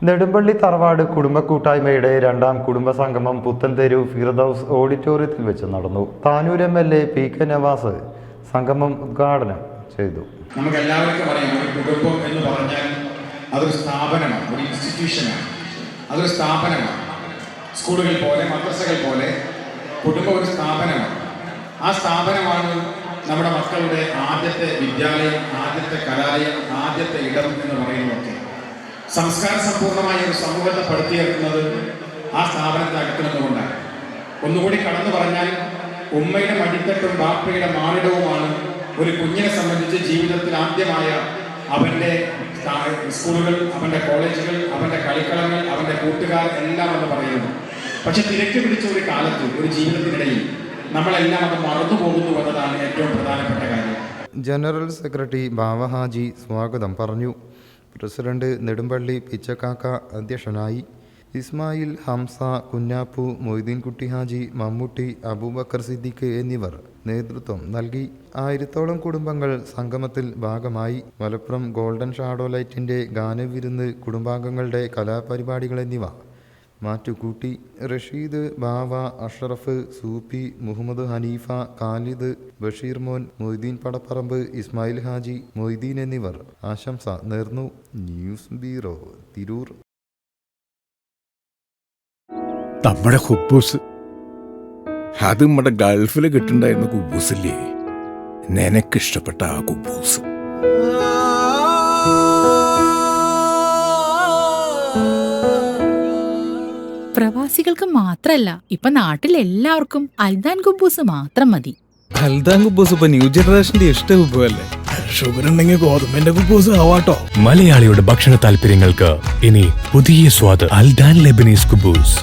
നെടുമ്പള്ളി തറവാട് കുടുംബ കൂട്ടായ്മയുടെ രണ്ടാം കുടുംബസംഗമം പുത്തൻതെരു ഫിർദൌസ് ഓഡിറ്റോറിയത്തിൽ വെച്ച് നടന്നു. താനൂർ MLA PK നവാസ് സംഗമം ഉദ്ഘാടനം ചെയ്തു. നമുക്ക് എല്ലാവർക്കും അറിയാം, ഒരു കുടുംബം എന്ന് പറഞ്ഞാൽ അതൊരു സ്ഥാപനമാണ്, ഒരു ഇൻസ്റ്റിറ്റ്യൂഷനാണ്, അതൊരു സ്ഥാപനമാണ്. സ്കൂളുകൾ പോലെ മദ്രസകൾ പോലെ കുടുംബം ഒരു സ്ഥാപനമാണ്. ആ സ്ഥാപനമാണ് നമ്മുടെ മക്കളുടെ ആദ്യത്തെ വിദ്യാലയം, ആദ്യത്തെ കലാലയം, ആദ്യത്തെ ഇടം എന്ന് പറയുന്നതൊക്കെ. സംസ്കാര സമ്പൂർണമായ ഒരു സമൂഹത്തെ പടുത്തിയെടുക്കുന്നത് ആ സ്ഥാപനത്തിനകത്ത് നിന്നുകൊണ്ടാണ്. ഒന്നുകൂടി കടന്നു പറഞ്ഞാൽ ഉമ്മയുടെ മടിത്തട്ടും ബാപ്പയുടെ മാനിടവുമാണ് ഒരു കുഞ്ഞിനെ സംബന്ധിച്ച് ജീവിതത്തിൽ ആദ്യമായ അവൻ്റെ സ്കൂളുകൾ, അവൻ്റെ കോളേജുകൾ, അവൻ്റെ കളിക്കളങ്ങൾ, അവൻ്റെ കൂട്ടുകാർ എല്ലാം എന്ന് പറയുന്നു. പക്ഷെ തിരക്ക് പിടിച്ച ഒരു കാലത്ത്, ഒരു ജീവിതത്തിനിടയിൽ നമ്മളെല്ലാം അത് മറന്നു പോകുന്നു എന്നതാണ് ഏറ്റവും പ്രധാനപ്പെട്ട കാര്യം. ജനറൽ സെക്രട്ടറി ബാവ ഹാജി സ്വാഗതം പറഞ്ഞു. പ്രസിഡന്റ് നെടുമ്പള്ളി പിച്ചക്കാക്ക അധ്യക്ഷനായി. ഇസ്മായിൽ, ഹംസ, കുഞ്ഞാപ്പു, മൊയ്തീൻകുട്ടി ഹാജി, മമ്മൂട്ടി, അബൂബക്കർ സിദ്ദീഖ് എന്നിവർ നേതൃത്വം നൽകി. 1000-ഓളം കുടുംബങ്ങൾ സംഗമത്തിൽ ഭാഗമായി. മലപ്പുറം ഗോൾഡൻ ഷാഡോ ലൈറ്റിൻ്റെ ഗാനവിരുന്ന്, കുടുംബാംഗങ്ങളുടെ കലാപരിപാടികൾ എന്നിവ മാറ്റുകൂട്ടി. റഷീദ്, ബാവ, അഷ്റഫ്, സൂപ്പി, മുഹമ്മദ് ഹനീഫ, ഖാലിദ്, ബഷീർ മോൻ, മൊയ്തീൻ പടപ്പറമ്പ്, ഇസ്മായിൽ ഹാജി, മൊയ്തീൻ എന്നിവർ ആശംസ നേർന്നു. News bureau, Tirur. നമ്മുടെ കുബൂസ്, അത് നമ്മുടെ ഗൾഫിൽ കിട്ടുണ്ടായിരുന്ന കുബൂസില്ലേ, നിനക്കിഷ്ടപ്പെട്ട ആ കുബൂസ്. പ്രവാസികൾക്ക് മാത്രല്ല, ഇപ്പൊ നാട്ടിൽ എല്ലാവർക്കും അൽദാൻ കുബൂസ് മാത്രം മതി. അൽദാൻ കുബൂസ് ഇപ്പൊ ന്യൂ ജനറേഷന്റെ ഇഷ്ട കുബുവല്ലേ. ഷുഗർ ഉണ്ടെങ്കിൽ ഗോതമ്പിന്റെ കുബൂസ് ആവാട്ടോ. മലയാളിയുടെ ഭക്ഷണ താല്പര്യങ്ങൾക്ക് ഇനി പുതിയ സ്വാദ്. അൽദാൻ ലെബനീസ് കുബൂസ്.